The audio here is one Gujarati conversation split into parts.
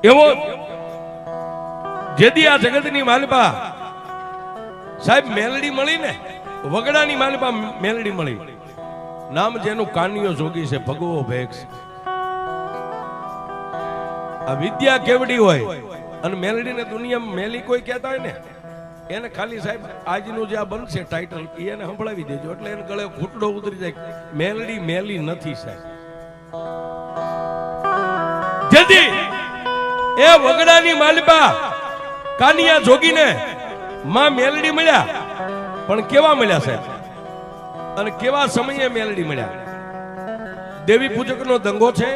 એવો જેદી આ જગતની માલિપા સાહેબ મેલડી મળી ને, વગડાની માલિપા મેલડી મળી, નામ જેનું કાનિયો જોગી છે, ભગવો ભેક્ષ. આ વિદ્યા કેવડી હોય અને મેલડી ને દુનિયામાં મેલી કોઈ કહેતા હોય ને, એને ખાલી સાહેબ આજનું જે આ બનશે ટાઇટલ એને સંભળાવી દેજો એટલે એને ગળે ઘૂંટડો ઉતરી જાય. મેલડી મેલી નથી સાહેબ. જેથી એ વગડાની માલિપા કાનિયા જોગીને માં મેલડી મળ્યા, પણ કેવા મળ્યા સાહેબ અને કેવા સમયે મેલડી મળ્યા. દેવી પૂજકનો દંગો છે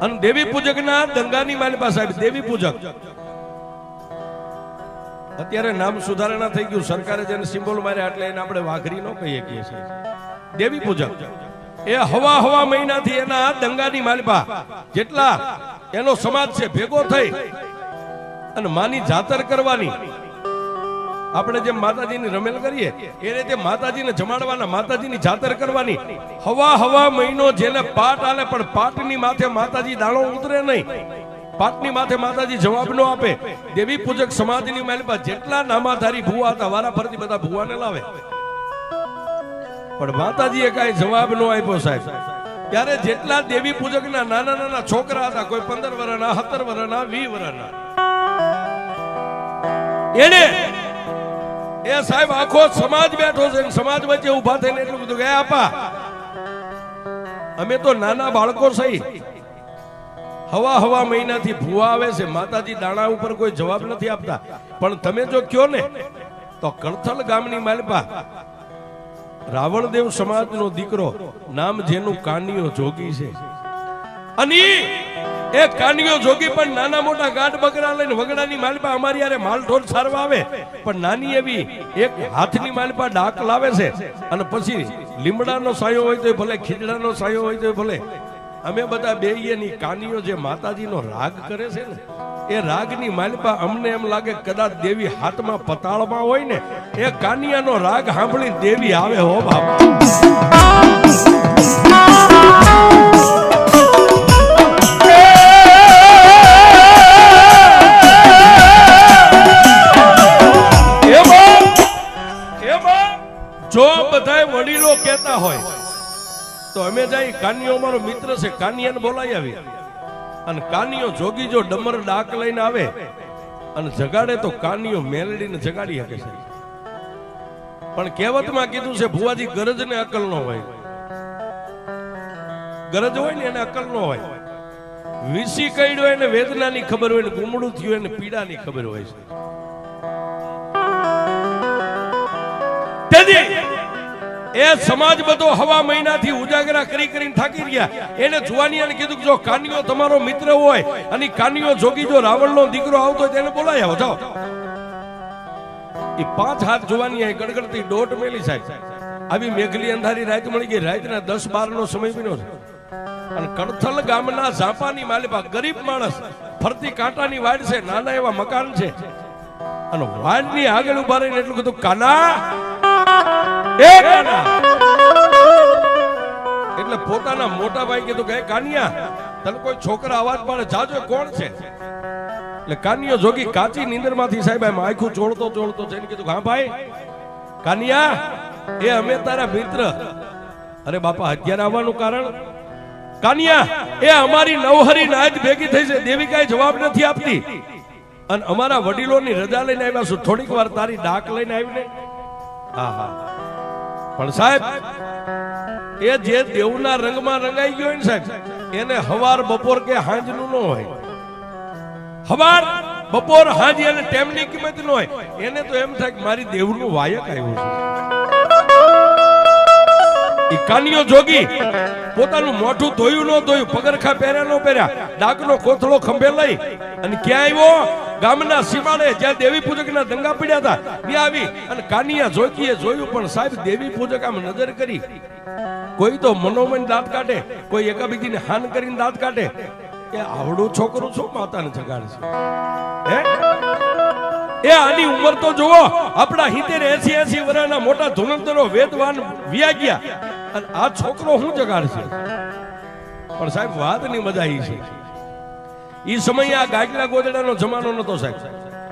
અને દેવી પૂજકના દંગાની માલિપા સાહેબ દેવી પૂજક. અત્યારે નામ સુધારણા થઈ ગયું, સરકારે જેને સિમ્બોલ માર્યા એટલે એને આપણે વાઘરી નો કહીએ છીએ. દેવી પૂજક એ હવા મહિનાથી એના દંગાની માલિપા જેટલા એનો સમાજ છે ભેગો થઈ અને માની જાતર કરવાની. આપણે જેમ માતાજીની રમેલ કરીએ એ રીતે માતાજીને જમાડવાના, માતાજીની જાતર કરવાની. હવા મહિનો જેને પાટ આલે પણ પાટની માથે માતાજી દાણો ઉતરે નહીં, પાટની માથે માતાજી જવાબ નો આપે. દેવી પૂજક સમાજની માલિપા જેટલા નામાધારી ભુવા હતા વારા ફરતી બધા ભુવાને લાવે, પણ માતાજીએ કઈ જવાબ નો આપ્યો સાહેબ. ત્યારે જેટલા દેવી પૂજકના નાના નાના છોકરા હતા, કોઈ 15 વર્ષના, 17 વર્ષના, 20 વર્ષના, એને એ સાહેબ આખો સમાજ બેઠો છે, સમાજ વચ્ચે ઉભા થઈને એટલું કીધું કે આપા અમે તો નાના બાળકો સહી હવા મહિનાથી ભૂવા આવે છે, માતાજી દાણા ઉપર કોઈ જવાબ નથી આપતા, પણ તમે જો કયો ને તો કળથલ ગામની માલિપા રાવણદેવ સમાજનો દીકરો, નામ જેનું કાનિયો જોગી છે. અને એ કાનિયો જોગી પણ નાના મોટા ગાઢ બકરા લઈને વગડાની માલિપા અમારી યારે માલઢોર સારવા આવે, પણ નાની એવી એક હાથની માલિપા ડાક લાવે છે. અને પછી લીમડાનો સાયો હોય તો ભલે, ખીજડાનો સાયો હોય તો ભલે, અમે બધા બેયની કાનિયો જે માતાજીનો રાગ કરે છે ને, એ રાગની માલિપા અમને એમ લાગે કદાચ દેવી હાથમાં પતાળમાં હોય ને, એ કાનિયાનો રાગ સાંભળી દેવી આવે. હો બાપા જો બધાય વડીલો કહેતા હોય તો અમે જાય કાનિયો અમારો મિત્ર છે, કાનિયાને બોલાવી આવી. અને કાનિયો જોગી જો ડમર ડાક લઈને આવે અને જગાડે તો કાનિયો મેલડીને જગાડી શકે છે. પણ કહેવતમાં કીધું છે ભુવાજી ગરજ ને અકલ નો હોય, ગરજ હોય ને એને અકલ નો હોય. વીસી કઈડ્યો એને વેદનાની ખબર હોય ને ગુમડું થયું એને પીડાની ખબર હોય છે. એ સમાજ બધો હવા મહિનાથી ઉજાગરા કરીને થાકી ગયા. એને જુવાનિયાને કીધું કે જો કાનિયો તમારો મિત્ર હોય અને કાનિયો જોગી જો રાવણનો દીકરો આવતો હોય તેને બોલાવી આવો, જાઓ. એ 5 હાથ જુવાનિયા ગડગડતી દોટ મેલી સાહેબ. આવી મેઘલી અંધારી રાત મળી ગઈ, રાતના 10-12 નો સમય બન્યો છે. અને કળથલ ગામના ઝાપાની માલિપા ગરીબ માણસ, ફરતી કાંટાની વાડ છે, નાના એવા મકાન છે. અને વાડની આગળ ઉભા રહીને એટલું કીધું, કાના એટલે પોતાના મોટા ભાઈ કીધું કે કાનિયા તને કોઈ છોકરા અવાજ પાડે, જાજો કોણ છે? એટલે કાનિયો જોગી કાચી નીંદર માંથી સાહેબ એમ આખું ચોળતો જઈને કીધું, હા ભાઈ કાનિયા એ અમે તારા મિત્ર. અરે બાપા અત્યારે આવવાનું કારણ? કાનિયા એ અમારી નવહરી નાચ ભેગી થઈ છે, દેવી કાંઈ જવાબ નથી આપતી અને અમારા વડીલોની રજા લઈને આવ્યા છું, થોડીક વાર તારી ડાક લઈને આવીને. હા પણ સાહેબ એ જે દેવના રંગમાં રંગાઈ ગયો ને સાહેબ, એને હવાર બપોર કે હાંજનું ન હોય. હવાર બપોર હાંજ એને ટેમની કિંમત ન હોય. એને તો એમ થાય કે મારી દેવનું વાયક આવ્યું છે. એ કાનિયો જોગી પોતાનું મોઢું ધોયું ન ધોયું, પગરખા પહેર્યા ન પહેર્યા, ડાકનો કોથળો ખંભે લઈ અને ક્યાં આવ્યો? ગામના સીમાડે જ્યાં દેવી પૂજકના દંગા પડ્યા હતા ત્યાં આવી. અને કાનિયા જોગીએ જોયું, પણ સાહેબ દેવી પૂજક આમ નજર કરી, કોઈ તો મનોમન દાંત કાઢે, કોઈ એકાબીજીને હાન કરીને દાંત કાઢે. એ આવડું છોકરું શું માતાને જગાડશે? એ આની ઉંમર તો જુઓ, આપણા 70-80 વર્ષના મોટા ધુરંધરો વેદવાન વ્યા ગયા અને આ છોકરો શું જગાડશે? પણ સાહેબ વાતની મજા એ છે ઈ સમયે આ ગાજલા ગોદડાનો જમાનો નતો સાહેબ.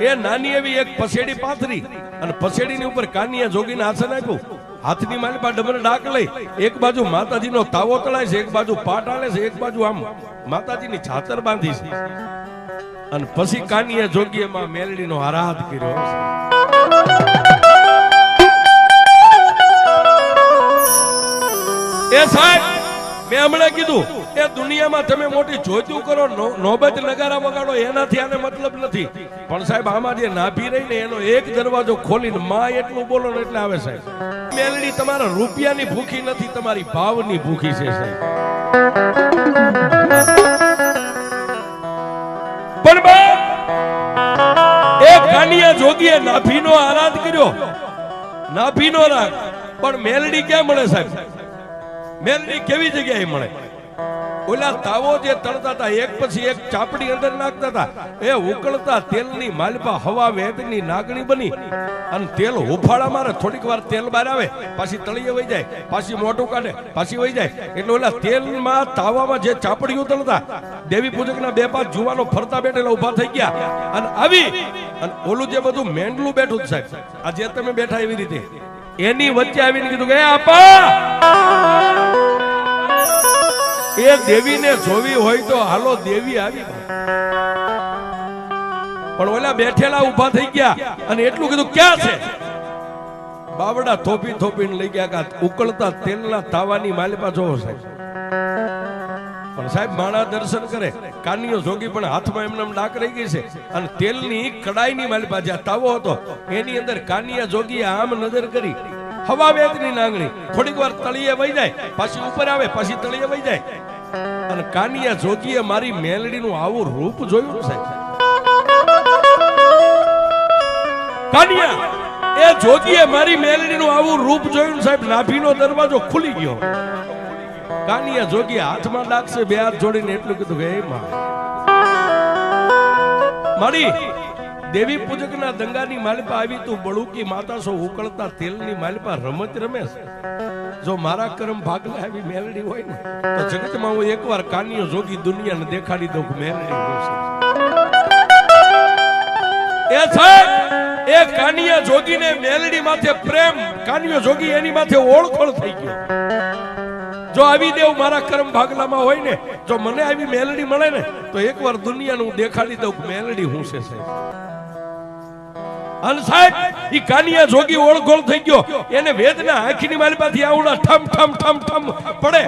એ નાની એવી એક પસેડી પાથરી અને પસેડીની ઉપર કાનિયા જોગીને આસન આપ્યું. હાથની માલિપા ડબલ ડાક લઈ એક બાજુ માતાજીનો તાવો તળાય છે, એક બાજુ પાટ આલે છે, એક બાજુ આમ માતાજીની છાતર બાંધી છે. અને પછી કાનિયા જોગીએ માં મેલડીનો આરાધ કર્યો. એ સાહેબ મેં હમણાં કીધું એ દુનિયામાં તમે મોટી જોઈતું કરો, નોબત નગારા વગાડો, એનાથી આને મતલબ નથી. પણ સાહેબ આમાં જે નાભી રહી ને એનો એક દરવાજો ખોલીને માં એટલું બોલો ને એટલે આવે સાહેબ. મેલડી તમારા રૂપિયાની ભૂખી નથી, તમારી ભાવની ભૂખી છે સાહેબ. પણ એ કાનિયા જોગીએ નાભીનો આરાધ કર્યો, નાભીનો રાગ. પણ મેલડી ક્યાં મળે સાહેબ? મેલડી કેવી જગ્યાએ મળે? ઓલા તાવો જે તળતા હતા એક પછી એક ચાપડી અંદર નાખતા હતા, એ ઉકળતા તેલની માલપા હવા વેદની નાગણી બની અને તેલ હુફાળા મારે. થોડીક વાર તેલ બહાર આવે, પાછી તળીએ વહી જાય, પાછી મોટું કાઢે, પાછી વહી જાય. એટલે ઓલા તેલમાં તાવામાં જે ચાપડીઓ તળતા, દેવી પૂજકના બે પાંચ જુવાનો ફરતા બેઠેલા ઉભા થઈ ગયા અને આવી અને ઓલું જે બધું મેંડલું બેઠું સાહેબ, આ જે તમે બેઠા એવી રીતે એની વચ્ચે આવીને કીધું કે આપા એ દેવીને જોવી હોય તો હાલો, દેવી આવી. પણ ઓલા બેઠેલા ઉભા થઈ ગયા અને એટલું કીધું ક્યાં છે? બાવડા થોપી થોપીને લઈ ગયા ઉકળતા તેલના તાવાની માલિપા જોવો સાહેબ. પણ સાહેબ માણા દર્શન કરે, કાનિયો જોગી પણ હાથમાં એમને ડાક રહી ગઈ છે અને તેલની કડાઈની માલિપા જ્યાં તાવો હતો એની અંદર કાનિયા જોગીએ આમ નજર કરી, હવા વેદની નાંગણી. થોડીક વાર તળીએ વહી જાય, પાછી ઉપર આવે, પાછી તળીએ વહી જાય. અને કાનિયા જોગીએ મારી મેલડીનું આવું રૂપ જોયું સાહેબ. કાનિયા એ જોગીએ મારી મેલડીનું આવું રૂપ જોયું સાહેબ. નાભીનો દરવાજો ખુલી ગયો. કાનિયા જોગીએ હાથમાં ડાકશે, બે હાથ જોડીને એટલું કીધું કે હે માં, મારી દેવી પૂજકના દંગાની માલિપા આવી, તું બળુકી માતા છો, ઉકળતા તેલની માલિપા રમત રમેશ. જો મારા કર્મ ભાગલા આવી મેલડી હોય ને તો જગતમાં હું એકવાર કાનિયો જોગી દુનિયાને દેખાડી દઉં કે મેલડી હું છું. એ સાહેબ એ કાનિયા જોગીને મેલડી માથે પ્રેમ, કાનિયો જોગી એની માથે ઓળખોળ થઈ ગયો. જો આવી દેવ મારા કર્મ ભાગલામાં હોય ને, જો મને આવી મેલડી મળે ને તો એકવાર દુનિયાને હું દેખાડી દઉં કે મેલડી હું છે સાહેબ. અને સાહેબ ઈ કાનિયા જોગી ઓળખોળ થઈ ગયો. એને વેદના આંખની માલિપાથી આવડા ઠમ ઠમ ઠમ ઠમ પડે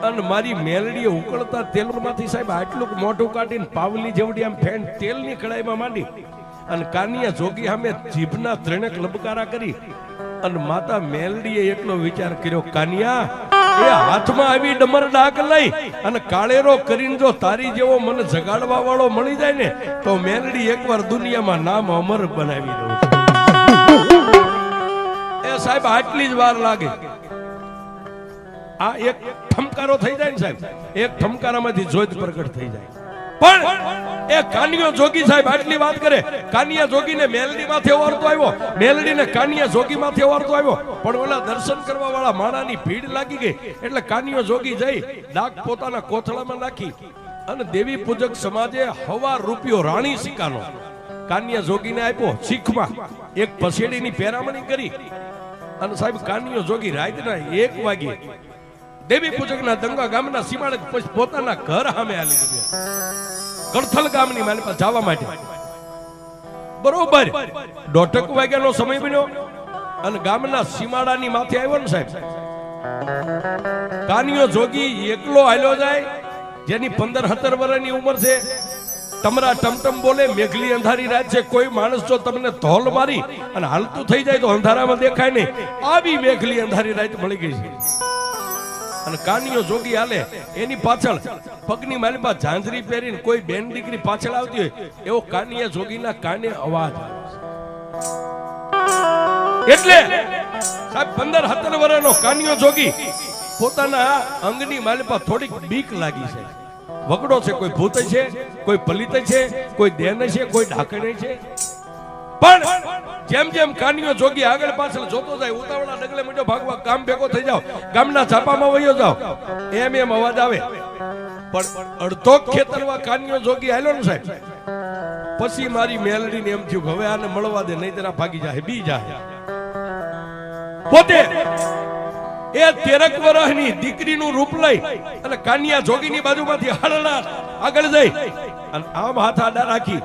અને મારી મેલડીએ ઉકળતા તેલમાંથી સાહેબ આટલું મોઢું કાઢીને પાવલી જેવડી આમ ફેન તેલની કડાઈમાં માંડી અને કાનિયા જોગી સામે જીભના ત્રણેક લબકારા કરી અને માતા મેલડીએ એટલો વિચાર કર્યો, કાનિયા એ હાથમાં આવી ડમર ડાક લઈ અને કાળેરો કરીને જો તારી જેવો મને જગાડવા વાળો મળી જાય ને તો મેલડી એકવાર દુનિયામાં નામ અમર બનાવી દઉં. એ સાહેબ આટલી જ વાર લાગે. આ એક ઠમકારો થઈ જાય ને સાહેબ, એક ઠમકારામાંથી જ્યોત પ્રગટ થઈ જાય. પણ એ કાનિયો જોગી સાહેબ આટલી વાત કરે, કાનિયા જોગીને મેલડી માથે ઓરતો આવ્યો, મેલડીને કાનિયા જોગી માથે ઓરતો આવ્યો. પણ ઓલા દર્શન કરવા વાળા માણાની ભીડ લાગી ગઈ એટલે કાનિયો જોગી જઈ ડાક પોતાના કોથળામાં નાખી અને દેવી પૂજક સમાજે હવા રૂપિયો રાણી સિક્કાનો કાનિયા જોગીને આપ્યો. શીખમાં એક પસેડીની પેરામણી કરી અને સાહેબ કાનિયો જોગી રાતના 1 વાગે દેવી પૂજકના દંગા ગામના સીમાડે પોતાના ઘર સામે આલી ગયા, કડથલ ગામની માલિપા જવા માટે. બરોબર 1:30 વાગ્યાનો સમય બન્યો અને ગામના સીમાડાની માથે આવ્યો ને સાહેબ. કાનિયો જોગી એકલો હાલ્યો જાય, જેની 15-17 વર્ષની ઉંમર છે. તમરા ટમટમ બોલે, મેઘલી અંધારી રાત છે, કોઈ માણસ જો તમને ધોલ મારી અને હાલતું થઈ જાય તો અંધારામાં દેખાય નહીં, આવી મેઘલી અંધારી રાત મળી ગઈ છે. અને કાનિયો જોગી હાલે, એની પાછળ પગની માલિપા ઝાંઝરી પહેરીને કોઈ બેન દીકરી પાછળ આવતી હોય એવો કાનિયા જોગીના કાને અવાજ એટલે સાહેબ 15-17 વર્ષનો કાનિયો જોગી પોતાના અંગની માલિપા થોડીક બીક લાગી છે. વગડો છે, કોઈ ભૂત છે, કોઈ પલિત છે, કોઈ દેન છે, કોઈ ઢાકણે છે. પણ જેમ જેમ કાનિયો જોગી આગળ પાછળ જોતો જાય, ઉતાવળા ડગલે મીઠો ભાગવા ગામ ભેગો થઈ જાવ, ગામના છાપામાં વયો જાવ, એમ એમ અવાજ આવે પણ અડધો ખેતરવા કાનિયો જોગી આલ્યો ને સાહેબ, પછી મારી મેલડીને એમ થયું કે હવે આને મળવા દે, નહીં તેના ભાગી જાય, બી જાય. પોતે એ 13 વર્ષની દીકરીનું રૂપ લઈ અને કાનિયા જોગીની બાજુમાંથી હળના આગળ જઈ અને આમ હાથ આડા રાખી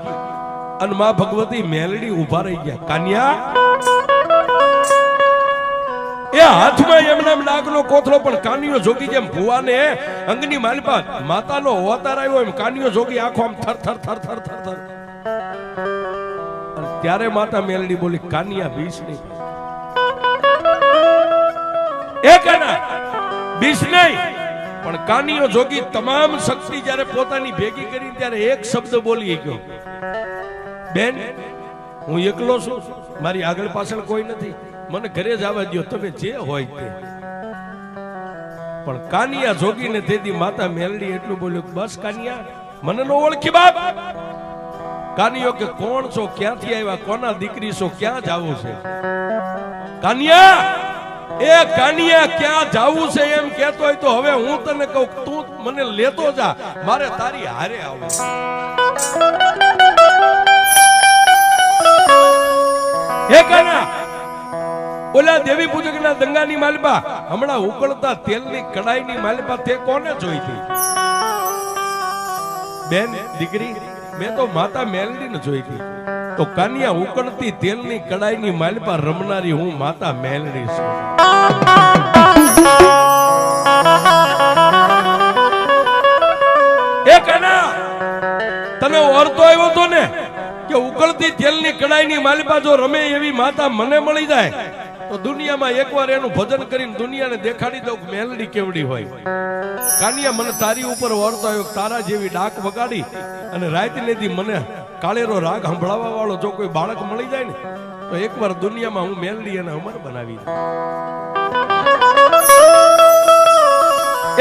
અને માં ભગવતી મેલડી ઉભા રહી ગયા. કાનિયા એ હાથમાં એમના ડાકનો કોથળો, પણ કાનિયો જોગી જેમ ભુવાને અંગની માલપા માતાનો અવતાર આવ્યો એમ કાનિયો જોગી આંખો આમ થર થર થર થર થર થર. અને ત્યારે માતા મેલડી બોલી, કાનિયા બીસ નહીં, એ કાના બીસ નહીં. પણ કાનિયો જોગી તમામ શક્તિ જ્યારે પોતાની ભેગી કરી ત્યારે એક શબ્દ બોલી ગયો, બેન હું એકલો છું, મારી આગળ પાછળ કોઈ નથી, મને ઘરે જવા દો, તમે જે હોય તે. પણ કાનિયા જોગીને તેથી માતા મેલડી એટલું બોલ્યું, બસ કાનિયા મને નો ઓળખી બાપ. કાનિયો કે કોણ છો, ક્યાંથી આવ્યા, કોના દીકરી છો, ક્યાં જાવું છે? કાનિયા એ કાનિયા ક્યાં જાવું છે એમ કહેતો હોય તો હવે હું તને કહું, તું મને લેતો જા, મારે તારી હારે આવવું. હે કાના, ઓલા દેવી પૂજકના દંગાની માલપા હમણાં ઉકળતા તેલની કડાઈની માલપા તે કોને જોઈતી? બેન દીકરી, મેં તો માતા મેલડીને જોઈતી. તો કાનિયા ઉકળતી તેલની કડાઈની માલપા રમનારી હું માતા મેલડી છું. એ કાના, તને ઓરતો આવ્યો તો ને કે ઉકળતી તેલની કડાઈની માલપા જો રમે એવી માતા મને મળી જાય તો દુનિયામાં એકવાર એનું ભજન કરીને દુનિયાને દેખાડી દઉં મેલડી કેવડી હોય. કાનિયા મને તારી ઉપર વળતો આવ્યો, તારા જેવી ડાક વગાડી અને રાતનેથી મને કાળેરો રાગ સંભળાવવા વાળો જો કોઈ બાળક મળી જાય ને તો એકવાર દુનિયામાં હું મેલડી અને અમર બનાવી દઉં.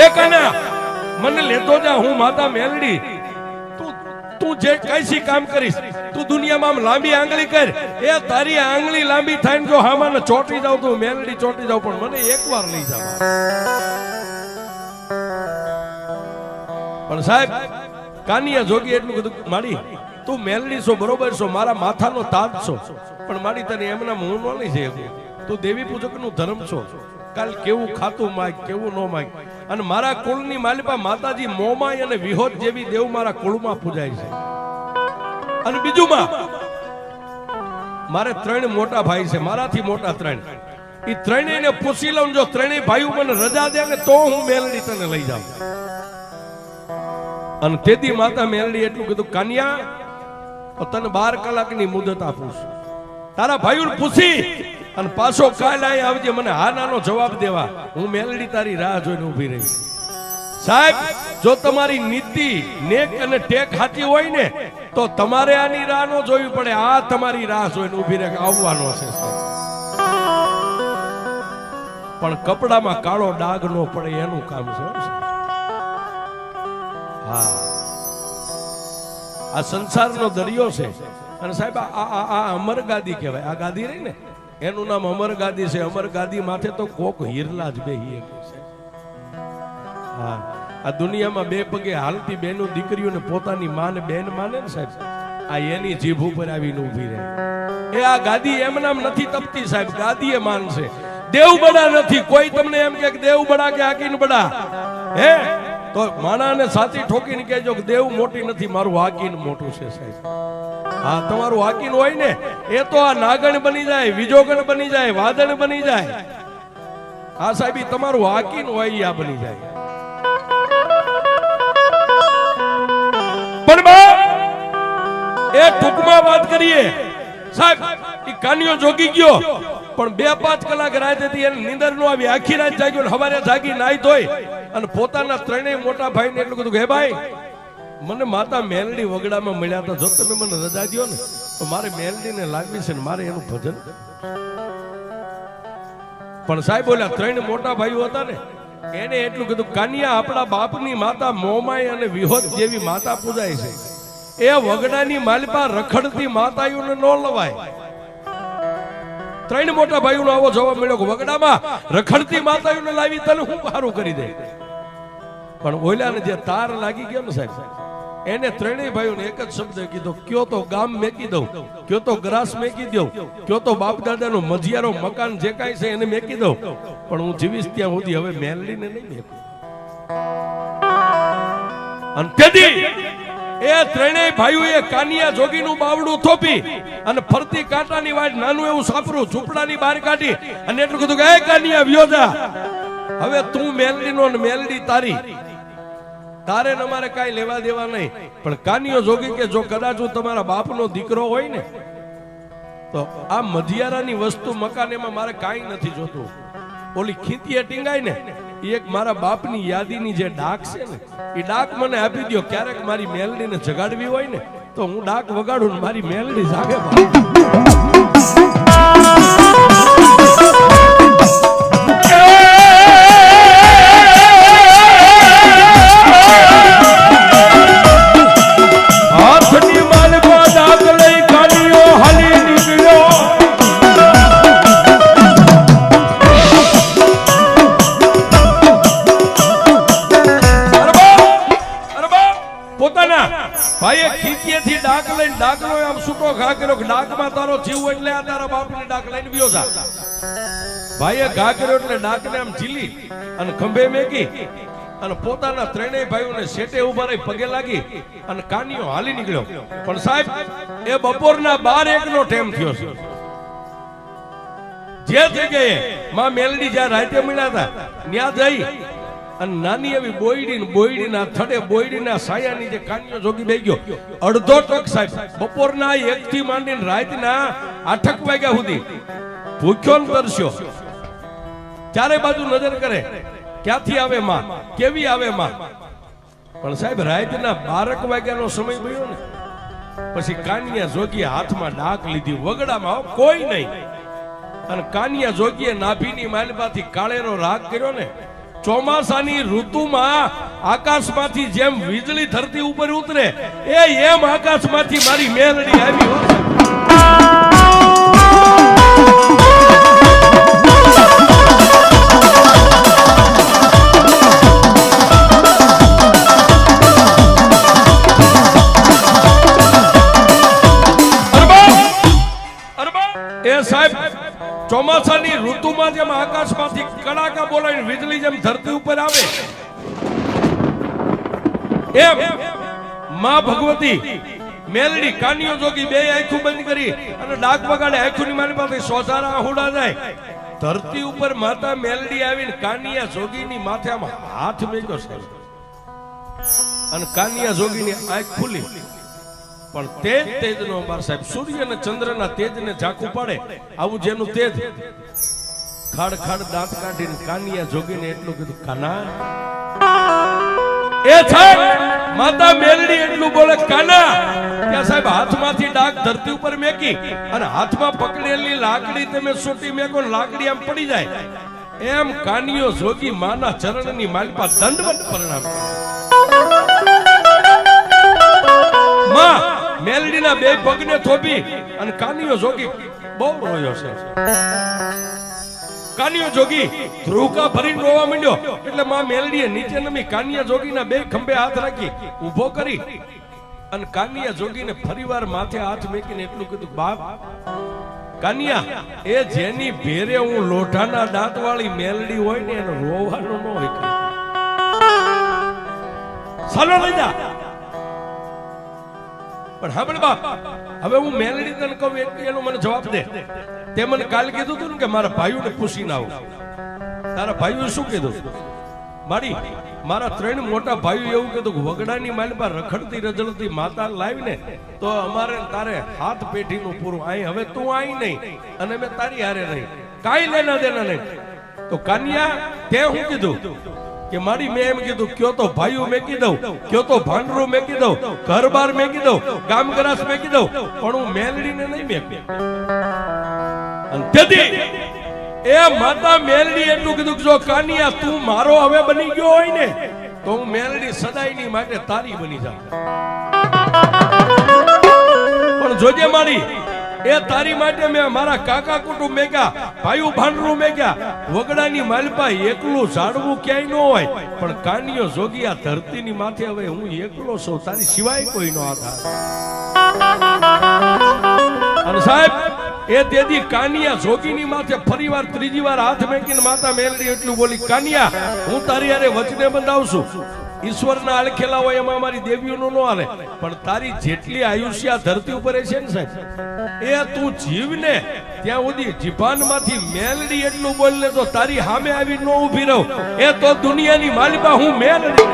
એ કાના મને લેતો જા, હું માતા મેલડી. તું જે કઈસી કામ કરીશ, તું દુનિયામાં આમ લાંબી આંગળી કર, એ તારી આંગળી લાંબી થાય ને જો હામાને ચોટી જાવ તો મેલડી ચોટી જાવ, પણ મને એકવાર લઈ જાવ. પણ સાહેબ કાનિયા જોગી એટલું કીધું, માડી તું મેલડી છો બરોબર છો, મારા માથાનો તાજ છો, પણ માડી તને એમના હું ન લઈ જાય, તું દેવી પૂજક નું ધર્મ છો, કાલ કેવું ખાતું માગ કેવું નો માગ. અને મારા કુળની માલિપા માતાજી મોમાઈ અને વિહોત જેવી દેવ મારા કુળમાં પૂજાય છે. અને બીજું માં મારે 3 મોટા ભાઈ છે, મારાથી મોટા 3, એ ત્રણેયને પૂછી લઉં, જો ત્રણેય ભાઈઓ મને રજા દે ને તો હું મેલડી તને લઈ જાઉં. અને તેથી માતા મેલડી એટલું કીધું, કાનિયા તને 12 કલાકની મુદત આપું છું, તારા ભાઈઓને પૂછી અને પાછો કાલ અહીં આવજે, મને હા નાનો જવાબ દેવા, હું મેલડી તારી રાહ જોઈને ઊભી રહી. સાહેબ જો તમારી નીતિ નેક અને ટેક સાચી હોય ને તો તમારે આની રાહ ન જોવી પડે, આ તમારી રાહ જોઈને ઊભી રહે આવવાનો છે. પણ કપડામાં કાળો ડાઘ ન પડે એનું કામ છે. હા, આ સંસારનો દરિયો છે. અને સાહેબ આ અમર ગાદી કહેવાય, આ ગાદી રહી ને એનું નામ અમર ગાદી છે. અમર ગાદી માથે તો કોક હિરલા જ બેહી છે. હા, આ દુનિયામાં 2 પગે હાલતી બેનો દીકરીઓને પોતાની માને બેન માને ને સાહેબ, આ એની જીભ ઉપર આવીને ઊભી રહે. એ આ ગાદી એમ નામ નથી તપતી સાહેબ, ગાદી એ માન છે. દેવ બડા નથી. કોઈ તમને એમ કે દેવ બડા કે હાકીન બડા, હે તો માણાને સાચી ઠોકીને કહેજો કે દેવ મોટી નથી, મારું હાકીન મોટું છે સાહેબ. હા, તમારું હાકીન હોય ને એ તો આ નાગણ બની જાય, વિજોગણ બની જાય, વાદળ બની જાય. હા સાહેબ, તમારું હાકીન હોય આ બની જાય. પણ એ ટૂંકમાં વાત કરીએ સાહેબ, એ કાનિયો જોગી ગયો પણ 2-5 કલાક રાત હતી, એને નીંદર નો આવી. આખી રાત જાગ્યો, સવારે જાગી નાઈ ધોઈ અને પોતાના 3 મોટા ભાઈને એટલું કીધું કે હે ભાઈ, મને માતા મેલડી વગડામાં મળ્યા હતા, જો તમે મને રજા દો ને તો મારે મેલડીને લાગવી છે ને મારે એનું ભજન. પણ સાહેબ બોલ્યા 3 મોટા ભાઈઓ હતા ને એને એટલું કીધું, કાનિયા આપણા બાપની માતા મોમાઈ અને વિહોત જેવી માતા પૂજાય છે, એ વગડાની માલપા રખડતી માતાઓને ન લવાય. 3 મોટા ભાઈઓનો આવો જવાબ મળ્યો કે વગડામાં રખડતી માતાઓને લાવી તને હું સારું કરી દે. પણ ઓલાને જે તાર લાગી ગયો ને સાહેબ, એને ત્રણેય ભાઈઓને એક જ શબ્દ કીધો, કયો તો ગામ મેકી દઉં, કયો તો ગ્રાસ મેકી દઉં, કયો તો બાપ દાદાનો મજિયારો મકાન જે કાંઈ છે એને મેકી દઉં, પણ હું જીવીશ ત્યાં સુધી હવે મેલડીને નહીં મેકું. અને તેથી એ ત્રણેય ભાઈઓએ કાનિયા જોગીનું બાવડું થોપી અને ફરતી કાંટાની વાટ નાનું એવું સાપરું ઝૂંપડાની બહાર કાઢી અને એટલું કીધું કે એ કાનિયા વ્યો જા, હવે તું મેલડીનો ને મેલડી તારી, તારે ને અમારે કાંઈ લેવા દેવા નહીં. પણ કાનિયો જોગી કે જો કદાચ હું તમારા બાપનો દીકરો હોય ને તો આ મધિયારાની વસ્તુ મકાન એમાં મારે કાંઈ નથી જોતું. ઓલી ખીંતીએ ટીંગાય ને એક મારા બાપની યાદીની જે ડાક છે ને એ ડાક મને આપી દો. ક્યારેક મારી મેલડીને જગાડવી હોય ને તો હું ડાક વગાડું ને મારી મેલડી જાગે. હાથની માલમાં ડાક લઈ કાનિયો હાલી નીકળ્યો. પોતાના ભાઈએ ખીચીએથી ડાક લઈને ડાકનો આમ છૂટો ઘા કર્યો કે ડાકમાં તારો જીવ એટલે આ તારા બાપની ડાક લઈને વ્યો જા. ભાઈએ ઘા કર્યો એટલે ડાકને આમ ઝીલી અને ખંભે મેકી અને પોતાના ત્રણેય ભાઈઓને શેટે ઉભા રહી પગે લાગી અને કાનિયો હાલી નીકળ્યો. પણ સાહેબ એ બપોરના 12-1 નો ટાઈમ થયો છે. જે જગ્યાએ માં મેલડી જ્યાં રાતે મળ્યા હતા ત્યાં જઈ અને નાની એવી બોયડીના થડે બોયડીના સાયાની જે કાનિયો જોગી બેહી ગયો. અડધો ટક સાહેબ બપોરના 1 થી માંડીને રાતના 8 વાગ્યા સુધી ભૂખ્યો ને તરસ્યો. ચારે બાજુ નજર કરે ક્યાંથી આવે માં, કેવી આવે માં. પણ સાહેબ રાતના 12 વાગ્યાનો સમય ગયો ને પછી કાનિયા જોગીએ હાથમાં ડાક લીધી. વગડામાં કોઈ નહીં. અને કાનિયા જોગીએ નાભીની માલમાંથી કાળેરો રાગ કર્યો ને. ચોમાસાની ઋતુમાં આકાશમાંથી જેમ વીજળી ધરતી ઉપર ઉતરે એમ આકાશમાંથી મારી મેલડી આવી. એ સાહેબ ચોમાસાની ઋતુમાં જેમ આકાશમાંથી કડાકા બોલાવીને વીજળી જેમ ધરતી ઉપર આવે એમ માં ભગવતી મેલડી કાનિયો જોગી બે આંખો બંધ કરી અને ડાક વગાડે. આંખોની મારી પાસે સોસારા આહુડા જાય. ધરતી ઉપર માતા મેલડી આવીને કાનિયા જોગીની માથે આમ હાથ મેક્યો સાહેબ અને કાનિયા જોગીની આંખ ખુલી. પણ તેજનો બાર સાહેબ સૂર્ય અને ચંદ્રના તેજને ઝાંખું પડે આવું જેનું તેજ. ખાડ ખાડ દાંત કાઢીને કાનિયા જોગીને એટલું કીધું, કાના. એ સાહેબ માતા મેલડી એટલું બોલે, કાના. ત્યાં સાહેબ હાથમાંથી ડાક ધરતી ઉપર મેકી અને હાથમાં પકડેલી લાકડી તમે સોટી મેકો ને લાકડી આમ પડી જાય એમ કાનિયો જોગી માના ચરણની માલપા દંડવત પ્રણામ. માં મેલડીના બે પગને થોપી અને કાનિયો જોગી બહુ રોયો છે. કાનિયો જોગી ધ્રુવકા ભરીને રોવા માંડ્યો એટલે માં મેલડીએ નીચે નમી કાનિયા જોગીના બે ખંભે હાથ રાખી ઊભો કરી અને કાનિયા જોગીને ફરીવાર માથે હાથ મેકીને એટલું કીધું, બાપ કાનિયા એ જેની ભેરે હું લોઢાના દાંત વાળી મેલડી હોય ને એને રોવાનું ન હોય. ચાલો લઈ જા. પણ હા બાપ હવે હું મેલડી તને કહું એનો મને જવાબ દે. તે મને કાલ કીધું હતું ને કે મારા ભાઈઓને પૂછીને આવું. તારા ભાઈઓ શું કીધું? મારા 3 મોટા ભાઈઓ એવું કીધું કે વગડાની માલ પર રખડતી રજડતી માતા લાવીને તો અમારે તારે હાથ પેઢીનું પૂરું. અહીં હવે તું અહીં નહીં અને મેં તારી હારે નહીં, કાંઈ લેના દેના નહીં. તો કાનિયા તે હું કીધું કે મારી મેં એમ કીધું, કયો તો ભાઈઓ મેકી દઉં, કયો તો ભાંડરું મેકી દઉં, ઘર બાર મેકી દઉં, ગામ ગરાસ મેકી દઉં, પણ હું મેલડીને નહીં મેકી. અને તેથી એ માતા મેલડી એટલું કીધું કે જો કાનિયા તું મારો હવે બની ગયો હોય ને તો હું મેલડી સદાયની માટે તારી બની જાઉં. પણ જોજે મારી એ તારી માટે મેં મારા કાકા કુટુંબ મેગ્યા, ભાઈઓ ભાંડરું મેગ્યા. વગડાની માલપા એકલું ઝાડવું ક્યાંય ન હોય, પણ કાનિયો જોગી આ ધરતીની માથે હવે હું એકલો છું, તારી સિવાય કોઈ નો આધાર. અને સાહેબ એ તેદી કાનિયા જોગીની માથે ફરીવાર ત્રીજી વાર હાથ મેકીને માતા મેલડી એટલું બોલી, કાનિયા હું તારી હારે વચને બંધાવું છું. ઈશ્વરના અલખેલા હોય એમાં અમારી દેવીઓનું ન હાલે, પણ તારી જેટલી આયુષ્ય ધરતી ઉપર છે ને સાહેબ, એ તું જીવને ત્યાં સુધી જીભાનમાંથી મેલડી એટલું બોલ ને, તો તારી સામે આવી ન ઊભી રહું એ તો દુનિયાની માલિકા હું મેલડી.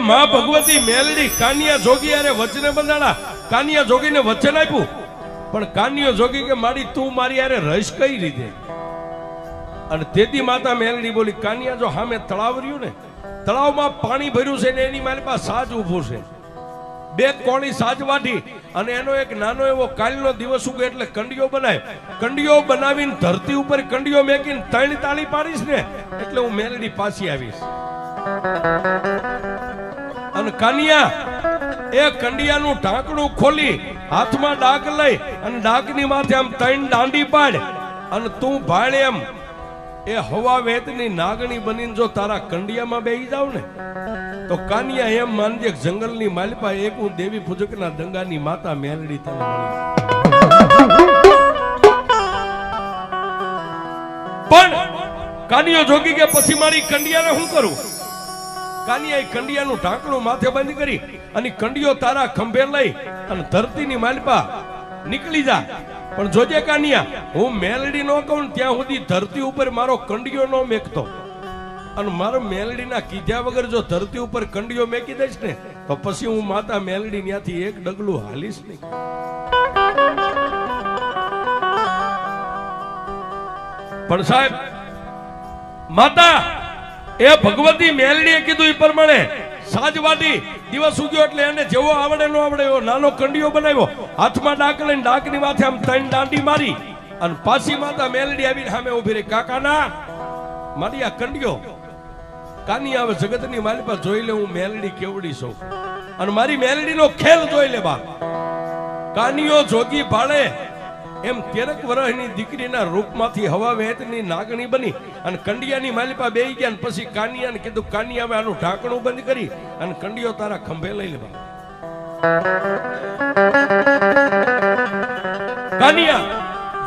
માં ભગવતી મેલડી કાનિયા જોગી અરે વચને બંધાણા. કાનિયા જોગીને વચન આપ્યું, પણ કાનિયો જોગી કે મારી તું મારી અરે રહીશ કઈ રીતે? અને તેથી માતા મેલડી બોલી, કાનિયા જો સામે તળાવ રહ્યું ને, તળાવમાં પાણી ભર્યું છે ને એની મારી પાસે સાજ ઊભું છે. બે કોણી સાજ વાટી અને એનો એક નાનો એવો કાલનો દિવસ ઉગે એટલે કંડિયો બનાય. કંડિયો બનાવીને ધરતી ઉપર કંડિયો મેકીને 3 તાળી પાડીશ ને એટલે હું મેલડી પાછી આવીશ. અને કાનિયા એ કંડિયાનું ઢાંકણું ખોલી હાથમાં ડાક લઈ અને ડાકની માથે આમ 3 દાંડી પાડ અને તું ભાળ એમ એ હવા વેતની નાગણી બનીને જો તારા કંડિયામાં બેહી જાવ ને, તો કાનિયા એમ માનજે જંગલની માલિપા એક હું દેવી પૂજકના દંગાની માતા મેલડી તને મળી. પણ કાનિયો જોગી કે પછી મારી કંડિયાને શું કરું? કાનિયા કંડિયાનું ઢાંકણું માથે બંધ કરી અને કંડિયો તારા ખંભે લઈ અને ધરતીની માલિપા નીકળી જા. પણ જોજે કાનિયા, હું મેલડી નો કહું ત્યાં સુધી ધરતી ઉપર મારો કંડિયો નો મેકતો, અને મારો મેલડીના કીધા વગર જો ધરતી ઉપર કંડિયો મેકી દઈશ ને, તો પછી હું માતા મેલડી ત્યાંથી એક ડગલું હાલીશ નહીં. પણ સાહેબ માતા એ ભગવતી મેલડીએ કીધું એ પ્રમાણે સાજવાટી દિવસ ઉગ્યો એટલે એને જેવો આવડે નો આવડે એવો નાનો કંડિયો બનાવ્યો, હાથમાં ડાક લઈને ડાકની માથે આમ 3 દાંડી મારી અને પાછી માતા મેલડી આવીને સામે ઊભી રહી. કાકાના મારી આ કંડિયો કાનિયા હવે જગતની માલિપા જોઈ લે હું મેલડી કેવડી છું, અને મારી મેલડીનો ખેલ જોઈ લે બા. કાનિયો જોગી ભાળે એમ 13 વર્ષની દીકરીના રૂપમાંથી હવા વેતની નાગણી બની અને કંડિયાની માલિપા બેહી ગયા. અને પછી કાનિયાને કીધું, કાનિયા હવે આનું ઢાંકણું બંધ કરી અને કંડિયો તારા ખંભે લઈ લેવા. કાનિયા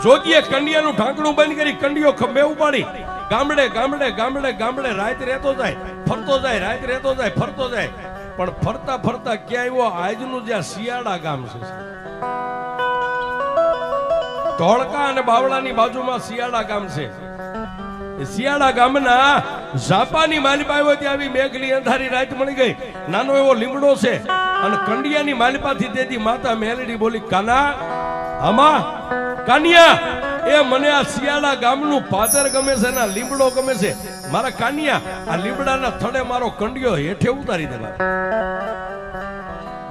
જોગીએ કંડિયાનું ઢાંકણું બંધ કરી કંડિયો ખંભે ઉપાડી ગામડે ગામડે ગામડે ગામડે રાત રહેતો જાય, ફરતો જાય, રાત રહેતો જાય, ફરતો જાય. પણ ફરતા ફરતા ક્યાં આવ્યો આજનું જ્યાં શિયાળા ગામ છે, ધોળકા અને બાવળાની બાજુમાં શિયાળા ગામ છે. શિયાળા ગામના ઝાપાની માલિપા આવ્યો ત્યાં આવી મેઘલી અંધારી રાત મળી ગઈ. નાનો એવો લીમડો છે અને કંડિયાની માલિપાથી તેથી માતા મેલડી બોલી, કાના આમા કાનિયા એ મને આ શિયાળા ગામનું પાદર ગમે છે ને લીમડો ગમે છે. મારા કાનિયા આ લીમડાના થડે મારો કંડિયો હેઠે ઉતારી દેવા.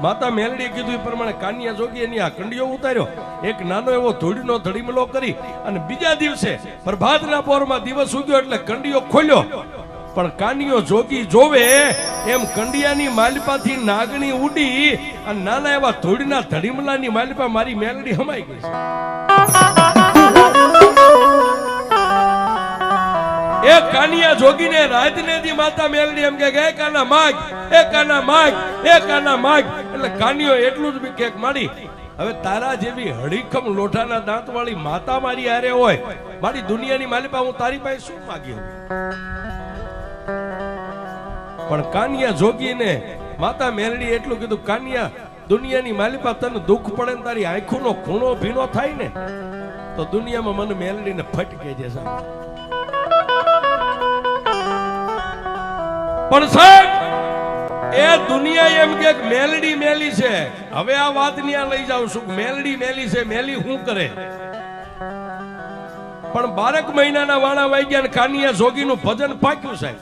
માતા મેલડીએ કીધું એ પ્રમાણે કાનિયા જોગી એની આ કંડિયો ઉતાર્યો, એક નાનો એવો ધૂળનો ધડીમલો કરી અને બીજા દિવસે પ્રભાતના પોરમાં દિવસ ઉગ્યો એટલે કંડિયો ખોલ્યો. પણ કાનિયો જોગી જોવે એમ કંડિયાની માલિપાથી નાગણી ઉડી અને નાના એવા ધૂળના ધડીમલાની માલિપા મારી મેલડી હમાઈ ગઈ છે. એ કાનિયા જોગીને રાતને દી માતા મેલડી એમ કે કાના માગ, એ કાના માગ, એ કાના માગ. એટલે કાનિયો એટલું જ કેક માડી, હવે તારા જેવી હડીખમ લોઠાના દાંત વાળી માતા મારી હારે હોય, મારી દુનિયાની માલિપા હું તારી પાસે શું માગી? પણ કાનિયા જોગીને માતા મેલડી એટલું કીધું, કાનિયા દુનિયાની માલિપા તને દુઃખ પડે ને તારી આંખોનો ખૂણો ભીનો થાય ને, તો દુનિયામાં મને મેલડીને ફટકે છે. પણ સાહેબ એ દુનિયા એમ કે મેલડી મેલી છે. હવે આ વાત ન્યા લઈ જાઉં છું, મેલડી મેલી છે, મેલી શું કરે? પણ 12 મહિનાના વાણા વાઈ ગયા ને કાનિયા જોગીનું ભજન પાક્યું સાહેબ.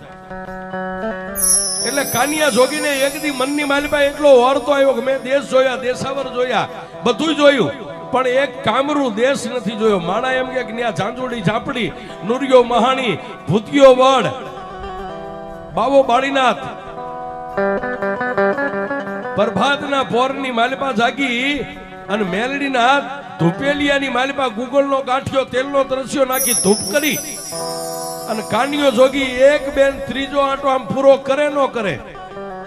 એટલે કાનિયા જોગીને એક દી મનની માલિપા એટલો ઓરતો આવ્યો કે મેં દેશ જોયા, દેશાવર જોયા, બધું જોયું, પણ એક કામરૂ દેશ નથી જોયો. માણા એમ કે ત્યાં ઝાંઝુડી ઝાપડી, નુરિયો મહાણી, ભૂતિયો વડ, બાવો બાળીનાથ, પ્રભાતના પોરની માલિપા જાગી અને મેલડીના ધૂપેલિયાની માલિપા ગુગળનો ગાંઠિયો તેલનો તરસ્યો નાખી ધૂપ કરી અને કાનિયો જોગી એક બેન ત્રીજો આંટો આમ પૂરો કરે ન કરે,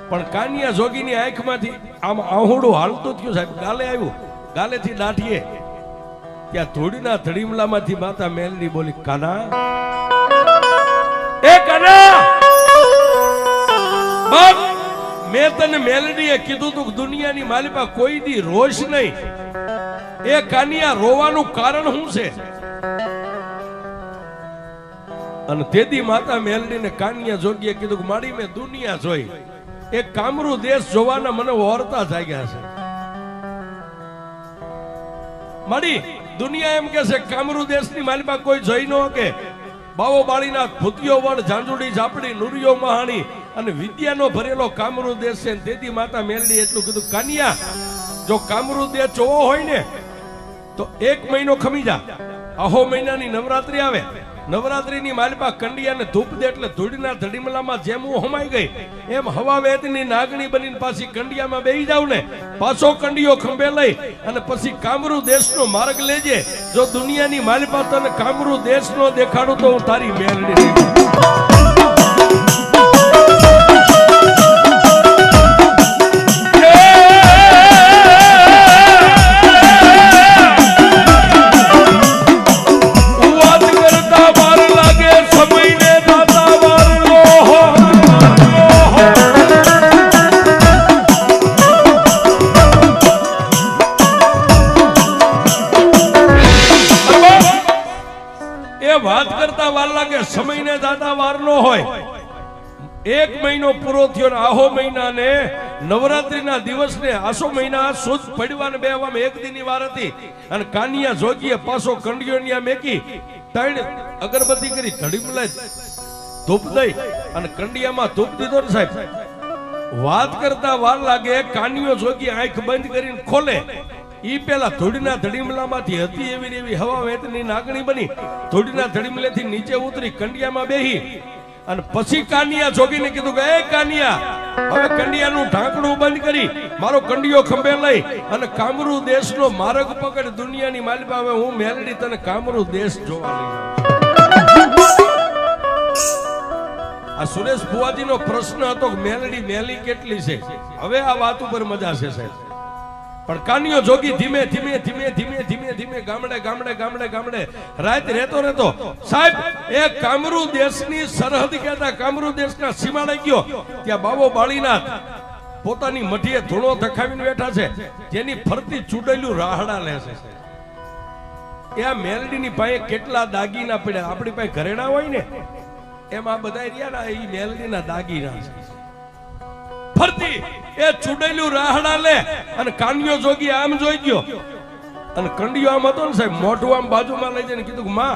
પણ કાનિયા જોગીની આંખમાંથી આમ આહુડું હાલતું થયું સાહેબ. ગાલે આવ્યું, ગાલેથી દાઢીએ ત્યાં ધૂળીના ધડીમલામાંથી માતા મેલડી બોલી, કાના, એ કાના, બાપ, મેં તને મેલડીએ કીધું તું દુનિયાની માલિપા કોઈ દી રોશ નહીં. એ કાનિયા રોવાનું કારણ શું છે? અને તેદી માતા મેલડીને કાનિયા જોગીએ કીધું કે માડી મેં દુનિયા જોઈ, એક કામરૂ દેશ જોવાના મને ઓરતા જાગ્યા છે. માડી દુનિયા એમ કે છે કામરૂ દેશની માલિપા કોઈ જોઈ ન કે. બાવો બાળીનાથ, ભૂતિયો વડ, ઝાંઝુડી ઝાપડી, નુરિયો મહાણી અને વિદ્યાનો ભરેલો કામરૂ દેશ છે. તેદી માતા મેલડી એટલું કીધું, કાનિયા, જો કામરૂ દેશ જોવો હોય ને તો 1 મહિનો ખમી જા. આહો મહિનાની નવરાત્રી આવે, નવરાત્રીની માલિપા કંડિયાને ધૂપ દે એટલે ધૂળીના ધડીમલામાં જેમ હું હમાઈ ગઈ એમ હવા વેદની નાગણી બનીને પાછી કંડિયામાં બેહી જાવ ને, પાછો કંડિયો ખંભે લઈ અને પછી કામરૂ દેશનો માર્ગ લેજે. જો દુનિયાની માલિપા તને કામરૂ દેશનો દેખાડું તો હું તારી મેલડી. વાત કરતા વાર લાગે, સમયને દાદા વાર નો હોય. 1 મહિનો પૂરો થયો ને આહો મહિનાને નવરાત્રીના દિવસને આસો મહિના સુદ પડવાને બેવામાં 1 દીની વાર હતી અને કાનિયા જોગીએ પાછો કંડિયોનિયા મેકી 3 અગરબત્તી કરી ધડીમલે ધૂપ દઈ અને કંડિયામાં ધૂપ દીધો ને સાહેબ. વાત કરતા વાર લાગે, કાનિયો જોગી આંખ બંધ કરીને ખોલે ઈ પેલા ધૂળીના ધડીમલામાંથી હતી એવી હવા વેતની નાગણી બની ધૂળીના ધડીમલેથી નીચે ઉતરી કંડિયામાં બેહી અને પછી કાનિયા જોગીને કીધું કે, એ કાનિયા, હવે કંડિયાનું ઢાંકણું બંધ કરી મારો કંડિયો ખંભે લઈ અને કામરૂ દેશનો માર્ગ પકડ. દુનિયાની માલિપા હવે હું મેલડી તને કામરૂ દેશ જોવા લઈ જાઉં. આ સુરેશ બુવાજીનો પ્રશ્ન હતો કે મેલડી મેલી કેટલી છે. હવે આ વાત ઉપર મજા છે સાહેબ. પણ કાનિયો જોગી ધીમે ધીમે ધીમે ધીમે ધીમે ધીમે ગામડે ગામડે ગામડે ગામડે રાત રહેતો સાહેબ. એ કામરૂ દેશની સરહદ કહેતા કામરૂ દેશના સીમાડે ગયો. ત્યાં બાવો બાળીનાથ પોતાની મઢીએ ધૂણો ધખાવીને બેઠા છે, જેની ફરતી ચૂડેલું રાહડા લે છે. એ આ મેલડીની પાસે કેટલા દાગીના પડ્યા. આપણી પાસે ઘરેણા હોય ને એમ આ બધા રહ્યા ને, એ મેલડીના દાગીના છે. ફરતી એ ચૂડેલું રાહડા લે અને કાનિયો જોગી આમ જોઈ ગયો અને કંડિયો આમ હતો ને સાહેબ, મોઢું આમ બાજુમાં લઈ જઈને કીધું, માં,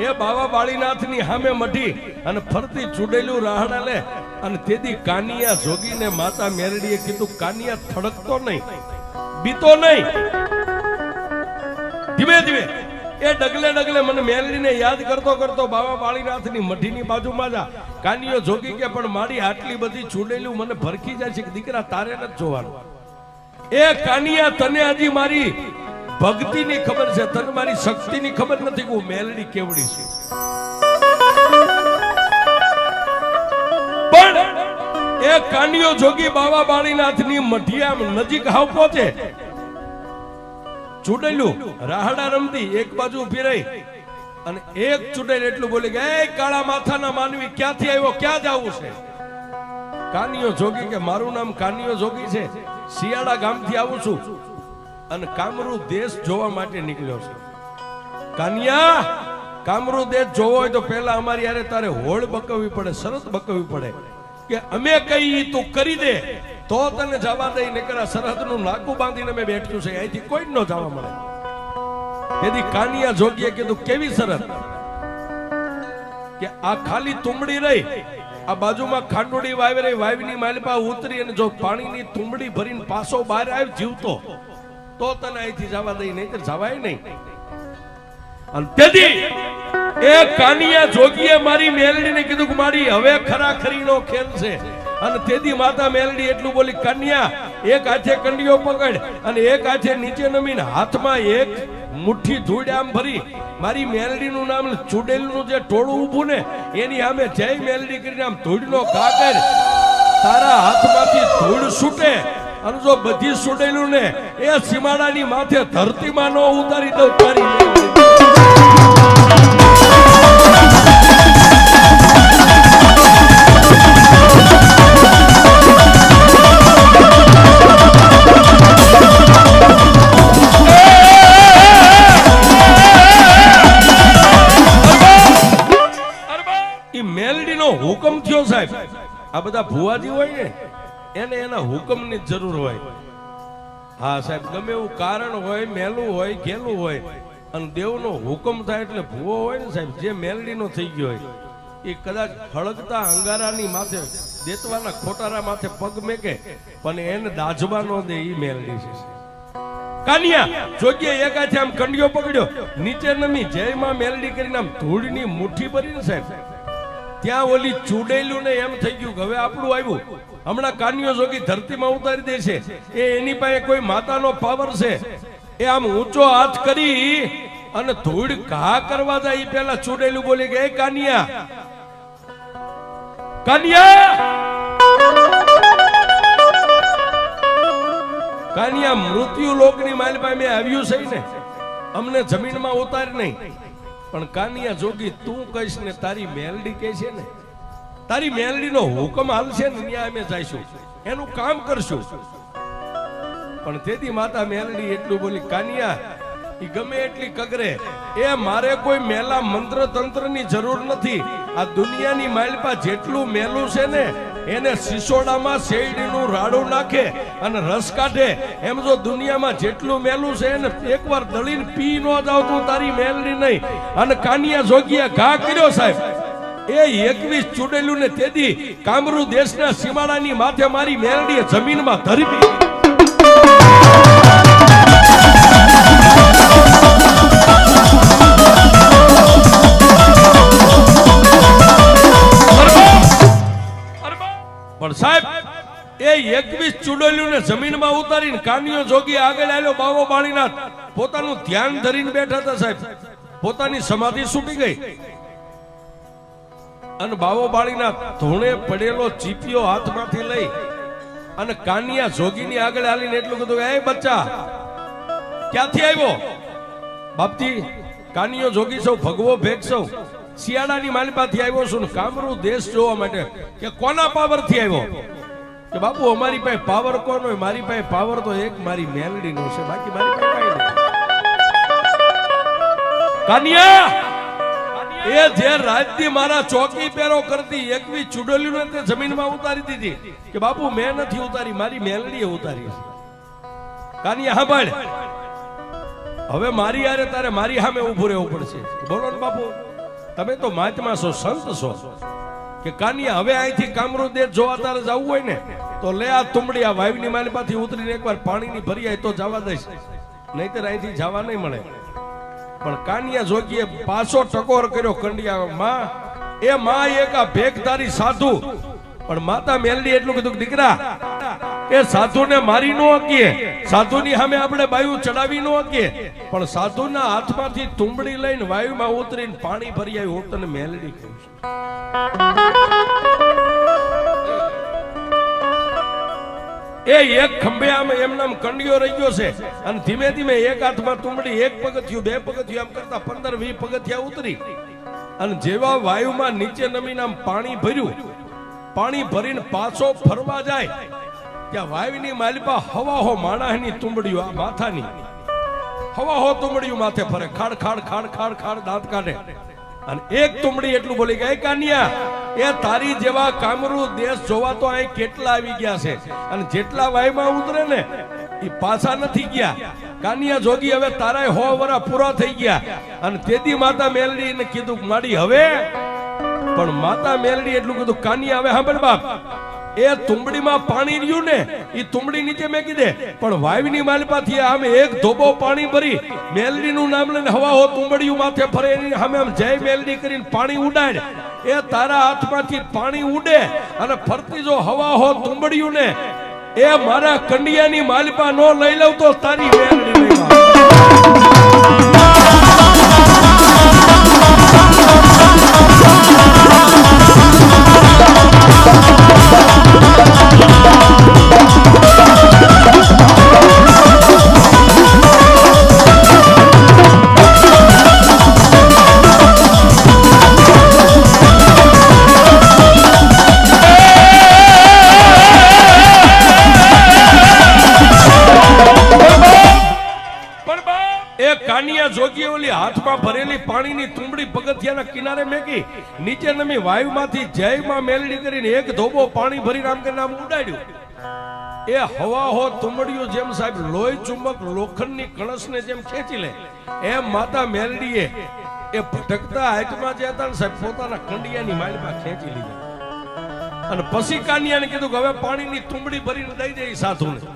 એ બાવા બાળીનાથની સામે મઢી અને ફરતી ચૂડેલું રાહડા લે. અને તેદી કાનિયા જોગીને માતા મેરડીએ કીધું, કાનિયા, થડકતો નહીં, બીતો નહીં, ધીમે ધીમે એ ડગલે ડગલે મને મેલડીને યાદ કરતો કરતો બાવા બાળીનાથની મઢીની બાજુમાં જા. કાનિયો જોગી કે, પણ મારી આટલી બધી ચૂડેલું મને ભરખી જાય છે કે દીકરા તારે નથી જોવાનું. એ કાનિયા, તને હજી મારી ભક્તિની ખબર છે, તને મારી શક્તિની ખબર નથી કે હું મેલડી કેવડી છે. પણ એ કાનિયો જોગી બાવા બાળીનાથની મઢિયા નજીક હાવ પહોંચે, ચૂડેલું રાહડા રમતી એક બાજુ ઉભી રહી અને એક ચૂડેલ એટલું બોલી કે, એ કાળા માથાના માનવી, ક્યાંથી આવ્યો, ક્યાં જવું છે? કાનિયો જોગી કે, મારું નામ કાનિયો જોગી છે, શિયાળા ગામથી આવું છું અને કામરૂ દેશ જોવા માટે નીકળ્યો છું. કાનિયા, કામરૂ દેશ જોવો હોય તો પહેલા અમારી યારે તારે હોળ બકવવી પડે, શરત બકવવી પડે કે અમે કઈ તું કરી દે તો તને જવા દઈ, નકર સરહદનું નાકું બાંધીને મેં બેઠ્યું છે, અહીંથી કોઈ ન જવા મળે. તેથી કાનિયા જોગીએ કીધું, કેવી શરત? કે આ ખાલી તુંબડી રહી આ બાજુમાં ખાંડોડી વાવી રહી, વાવીની માલિપા ઉતરી અને જો પાણીની તુંબડી ભરીને પાછો બહાર આવી જીવતો તો તને અહીંથી જવા દઈ, નહીં તો જવાય નહીં. અને તેથી એ કાનિયા જોગીએ મારી મેલડીને કીધું કે મારી હવે ખરાખરીનો ખેલ છે. અને તેથી માતા મેલડી એટલું બોલી, કન્યા એક હાથે કંડિયો પકડ અને એક હાથે નીચે નમીને હાથમાં એક મુઠ્ઠી ધૂળ આમ ભરી મારી મેલડીનું નામ ચુડેલનું જે ટોળું ઊભું ને એની સામે જય મેલડી કરીને આમ ધૂળનો ઘા કર. તારા હાથમાંથી ધૂળ છૂટે અને જો બધી સુડેલું ને એ સીમાડાની માથે ધરતીમાં નો ઉતારી દઉં તારી મેલડી. હુકમ થયો સાહેબ. આ બધા ભુવાજી હોય ને એને એના હુકમની જરૂર હોય. હા સાહેબ, ગમે એવું કારણ હોય, મેલું હોય, ઘેલું હોય અને દેવનો હુકમ થાય એટલે ભુવો હોય ને સાહેબ, જે મેલડીનો થઈ ગયો હોય એ કદાચ હળગતા અંગારાની માથે દેતવાના ખોટારા માથે પગ મેકે પણ એને દાજવા ન દે એ મેલડી છે. કાનિયા જોગીએ એક હાથે આમ કંડિયો પકડ્યો, નીચે નમી જય માં મેલડી કરીને આમ ધૂળની મુઠ્ઠી ભરીને સાહેબ ત્યાં ઓલી ચૂડેલું ને એમ થઈ ગયું હવે આપણું આવ્યું, હમણાં કાનિયો જોગી ધરતીમાં ઉતારી દે છે. એ એની પાસે કોઈ માતાનો પાવર છે. એ આમ ઊંચો હાથ કરી અને ધૂળ ઘા કરવા જાય એ પેલા ચૂડેલું બોલી કે કાનિયા, કાનિયા, કાનિયા, મૃત્યુ લોકની માલ પાસે મેં આવ્યું છે ને, અમને જમીનમાં ઉતારી નહીં. પણ કાનિયા જોગી તું કહીશ ને તારી મેલડી કહે છે ને, તારી મેલડીનો હુકમ હાલશે ને ત્યાં અમે જઈશું, એનું કામ કરશું. પણ તેથી માતા મેલડી એટલું બોલી, કાનિયા ઈ ગમે એટલી કગરે, એ મારે કોઈ મેલા મંત્ર તંત્ર ની જરૂર નથી. આ દુનિયાની માલપા જેટલું મેલું છે ને એને સિસોડામાં શેરડીનું રાડું નાખે અને રસ કાઢે. એમ જો દુનિયામાં જેટલું મેલું છે એને એકવાર દળીને પી ન જાવ તું તારી મેલડી નહીં. અને કાનિયા જોગીએ ઘા કર્યો સાહેબ. એ 21 ચૂડેલું ને તેદી કામરૂ દેશના સીમાડાની માથે મારી મેલડીએ જમીનમાં ધરવી. પણ સાહેબ એ 21 ચૂડેલું ને જમીનમાં ઉતારીને કાનિયો જોગી આગળ આવ્યો. બાવો બાળીનાથ પોતાનું ધ્યાન ધરીને બેઠા હતા સાહેબ. પોતાની સમાધિ છૂટી ગઈ અને બાવો બાળીનાથ ધૂણે પડેલો ચીપિયો હાથમાંથી લઈ અને કાનિયા જોગીની આગળ આવીને એટલું કીધું, એ બચ્ચા ક્યાંથી આવ્યો? બાપજી કાનિયો જોગી સૌ ભગવો ભેગ સૌ શિયાળાની માલિપાથી આવ્યો છું ને કામરૂ દેશ જોવા માટે. કે કોના પાવર થી આવ્યો? કે બાપુ અમારી પાસે પાવર કોણ હોય? મારી પાસે પાવર તો એક મારી મેલડી નો છે, બાકી મારી પાસે કઈ નહીં. કાનિયા એ જે રાજ્ય મારા ચોકી પેરો કરતી 21 ચૂડેલીઓ ને જમીનમાં ઉતારી દીધી. કે બાપુ મેં નથી ઉતારી, મારી મેલડીએ ઉતારી. કાનિયા સાંભળ, હવે મારી યારે તારે મારી સામે ઉભું રહેવું પડશે. બોલો ને બાપુ, તમે તો મહાત્મા છો, સંત છો. કે કાનિયા હવે અહીંથી કામરૂ દેશ જોવા તારે જવું હોય ને તો લે આ તુંબડી આ વાવની માલિપાથી ઉતરીને એકવાર પાણીની ભરી આય તો જવા દઈશ, નહીતર અહીંથી જવા નહીં મળે. પણ કાનિયા જોગીએ પાછો ટકોર કર્યો કંડિયા માં. એ માં એક આ ભેગધારી સાધુ. પણ માતા મેલડી એટલું કીધું, દીકરા એ સાધુને મારી નો હકીએ, સાધુની સામે આપણે બાયુ ચડાવી નો હકીએ, પણ સાધુના હાથમાંથી તુંબડી લઈને વાયુમાં ઉતરીને પાણી ભરી આવી. હું તને મેલડી કહું છું. એ એક ખંભે આમ એમનામ કંડિયો રહી ગયો છે અને ધીમે ધીમે એક હાથમાં તુંબડી, એક પગથિયું, બે પગથિયું, એમ કરતા 15-20 પગથિયા ઉતરી અને જેવા વાયુમાં નીચે નમીને આમ પાણી ભર્યું, પાણી ભરીને પાછો ફરવા જાય ત્યાં વાયુની માલિપા હવાહો માણસની તુંબડીઓ, આ માથાની હવાહો તુંબડીઓ માથે ફરે, ખાડ ખાડ ખાડ ખાડ ખાડ દાંત કાઢે. અને એક તુંબડી એટલું બોલી ગઈ, કાનિયા એ તારી જેવા કામરૂ દેશ જોવા તો અહીં કેટલા આવી ગયા છે અને જેટલા વાયુમાં ઉતરે ને એ પાછા નથી ગયા. કાનિયા જોગી હવે તારા 100 વર્ષ પૂરા થઈ ગયા. અને તેદી માતા મેલડીને કીધું, માડી હવે પણ માતા મેલડી એટલું કીધું કાનિયા હવે સાંભળ બાપ એ તુંબડીમાં પાણી રહ્યું ને એ તુંબડી નીચે મેકી દે પણ વાયની માલપાથી આમે એક ધોબો પાણી ભરી મેલડીનું નામ લઈને હવા હો તુંબડીયું માથે ફરે એની સામે આમ જય મેલડી કરીને પાણી ઉડાડ એ તારા હાથમાંથી પાણી ઉડે અને ફરતી જો હવા હો તુંબડીયું ને એ મારા કંડિયાની માલપા નો લઈ લઉં તો તારી મેલડી લઈ જોગી ઓલી હાથમાં ભરેલી પાણીની તુંબડી પગથિયાના કિનારે મેકી નીચે નમી વાયુમાંથી જયમાં મેલડી કરીને એક ધોબો પાણી ભરી રામ કરીને આમ ઉડાડ્યું એ હવા હો તુંબડીઓ જેમ સાહેબ લોહી ચુંબક લોખંડની કણસને જેમ ખેંચી લે એમ માતા મેલડીએ એ ભટકતા હાથમાં જે હતા ને સાહેબ પોતાના કંડિયાની માલમાં ખેંચી લીધા અને પછી કાનિયાને કીધું કે હવે પાણીની તુંબડી ભરીને દઈ દે સાધુને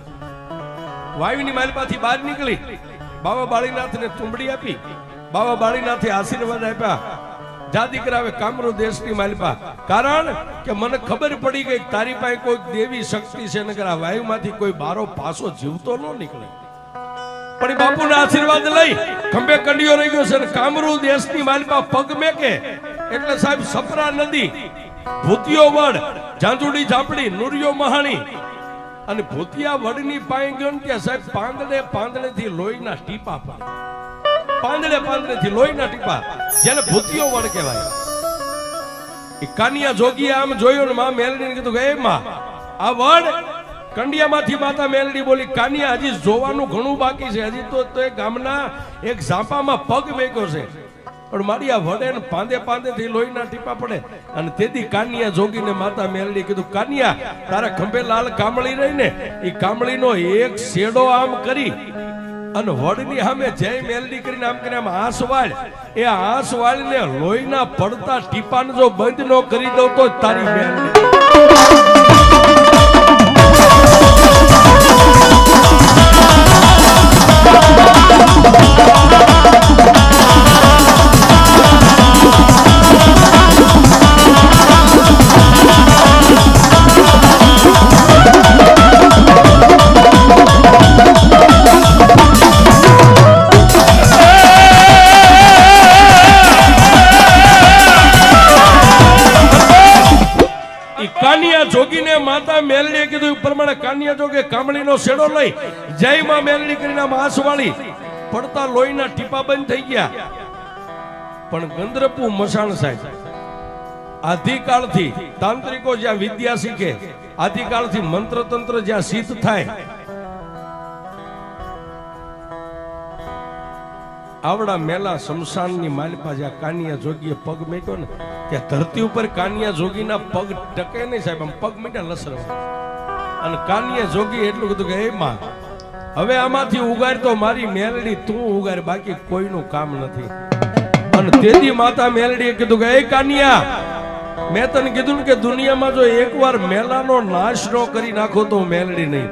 વાયુની માલમાંથી બહાર નીકળી બાબા બાળીનાથને તુંબડી આપી બાબા બાળીનાથે આશીર્વાદ આપ્યા જા દીકરા હવે કામરૂ દેશની માલપા કારણ કે મને ખબર પડી ગઈ તારી પાસે કોઈ દેવી શક્તિ છે નકર આ વાયુમાંથી કોઈ બારો પાસો જીવતો ન નીકળે પણ બાપુના આશીર્વાદ લઈ ખંભે કંડિયો રહી ગયો છે કામરૂ દેશની માલપા પગ મેકે એટલે સાહેબ સપરા નદી ભૂતિયો વડ જાંજુડી ઝાપડી નુરિયો મહાણી અને ભૂતિયા વડની પાસે ગયો ને ત્યાં સાહેબ પાંદડે થી લોહીના ટીપા પડે પાંદડે થી લોહીના ટીપા જેને ભૂતિયો વડ કહેવાય એ કાનિયા જોગીએ આમ જોયો ને માં મેલડીને કીધું કે એ માં આ વડ કંડિયામાંથી માતા મેલડી બોલી કાનિયા હજી જોવાનું ઘણું બાકી છે હજી તો એ ગામના એક ઝાંપામાં પગ મેક્યો છે પણ મારી આ વડે ને પાંદે થી લોહીના ટીપા પડે અને તેથી કાનિયા જોગીને માતા મેલડી કીધું કાનિયા તારા ખંભે લાલ કામળી રહી ને એ કામળીનો એક શેડો આમ કરી અને વડની સામે જય મેલડી કરીને આમ કરીને આમ આંસ વાળ એ આંસ વાળને લોહીના પડતા ટીપાને જો બંધ ન કરી દઉં તો તારી મેલડી જોગીને માતા મેલડીએ કીધું પ્રમાણે કાનિયા જોગે કામળીનો શેડો લઈ જય માં મેલડી કરીને આંસ વાળી પડતા લોહીના ટીપા બંધ થઈ ગયા પણ ગંદ્રપુ મસાણ સાહેબ આદિકાળથી તાંત્રિકો જ્યાં વિદ્યા શીખે આદિકાળથી મંત્ર તંત્ર જ્યાં સિદ્ધ થાય આવડા મેલા શમશાનની માલપા જ્યાં કાનિયા જોગીએ પગ મેક્યો ને ત્યાં ધરતી ઉપર કાનિયા જોગીના પગ ટકે નહીં સાહેબ આમ પગ મીઠા લસરવા અને કાનિયા જોગી એટલું કીધું કે હે માં હવે આમાંથી ઉગાર તો મારી મેલડી તું ઉગાર બાકી કોઈનું કામ નથી અને તેથી માતા મેલડીએ કીધું કે હે કાનિયા મેં તને કીધું ને કે દુનિયામાં જો એકવાર મેલાનો નાશ ન કરી નાખો તો મેલડી નહીં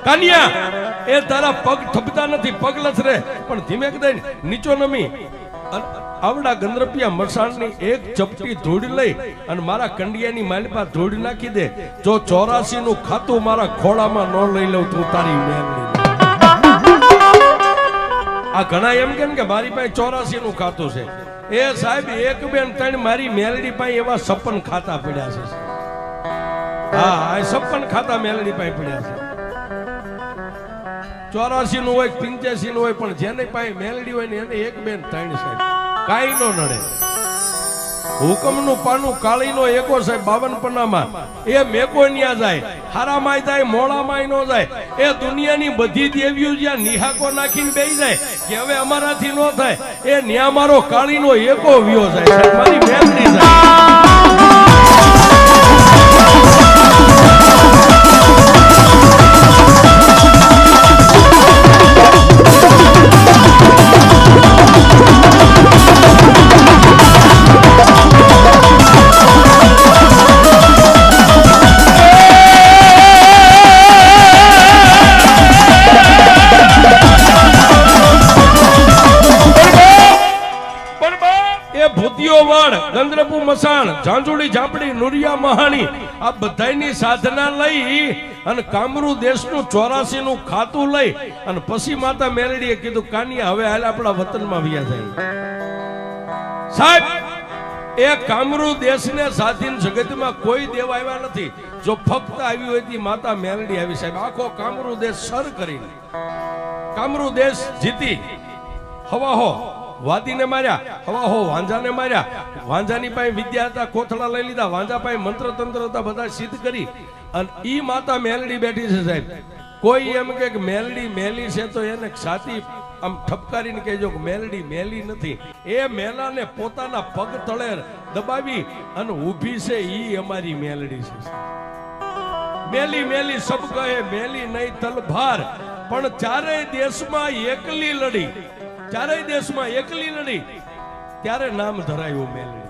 કાનિયા એ તારા પગ થપતા નથી પગ લથરે પણ ધીમે દઈને નીચો નમી આવડા ગંદ્રપિયા મસાણની એક ચપટી ધૂળ લઈ અને મારા કંડિયાની માલપા ધૂળ નાખી દે જો 84 નું ખાતું મારા ખોળામાં ન લઈ લઉં તું તારી મેલડી આ ઘણા એમ કે મારી પાસે 84 નું ખાતું છે એ સાહેબ એક બેન ત્રણ મારી મેલડી પાસે એવા 56 ખાતા પડ્યા છે હા આ 56 ખાતા મેલડી પાસે પડ્યા છે 84 નું હોય 85 નું હોય પણ જેને પાસે મેલડી હોય ને એને એક બેન ત્રણ સાહેબ કાઈ નો નડે હુકમનું પાનું કાળીનો એકો સાહેબ 52 પન્નામાં એ મેકો ન્યા જાય હારામાં જાય મોળામાં નો જાય એ દુનિયાની બધી દેવીઓ જ્યાં નિહાકો નાખીને બેહી જાય કે હવે અમારાથી નો થાય એ ન્યા મારો કાળીનો એકો વ્યો જાય સાહેબ મારી મેલડી જાય મસાણ, ઝાંઝુડી ઝાંપડી, નુરિયા મહાણી, આ બધાયની સાધના લઈ અને કામરૂ દેશનું 84 નું ખાતું લઈ અને પછી માતા મેલડીએ કીધું કાનિયા હવે હાલ આપણા વતનમાં વ્યા જાય. સાહેબ એ કામરૂ દેશને સાધીન જગતમાં કોઈ દેવ આવ્યા નથી. જો ફક્ત આવી હોય તી માતા મેલડી આવી સાહેબ. આખો કામરૂ દેશ સર કરીને કામરૂ દેશ જીતી. હવાહો વાદીને માર્યા, હવાહો વાંજાને માર્યા. વાંજાની પાસે વિદ્યા હતા, કોથળા લઈ લીધા. વાંજા પાસે મંત્ર તંત્ર હતા, બધા સિદ્ધ કરી અને ઈ માતા મેલડી બેઠી છે સાહેબ. કોઈ એમ કે મેલડી મેલી છે તો એને છાતી આમ ઠપકારીને કહેજો કે મેલડી મેલી નથી. એ મેલાને પોતાના પગ તળે દબાવી અને ઊભી છે ઈ અમારી મેલડી છે. મેલી મેલી સબ કહે મેલી નહીં તલભાર, પણ ચારેય દેશમાં એકલી લડી, ચારેય દેશમાં એકલી લડી ત્યારે નામ ધરાયું મેલડી.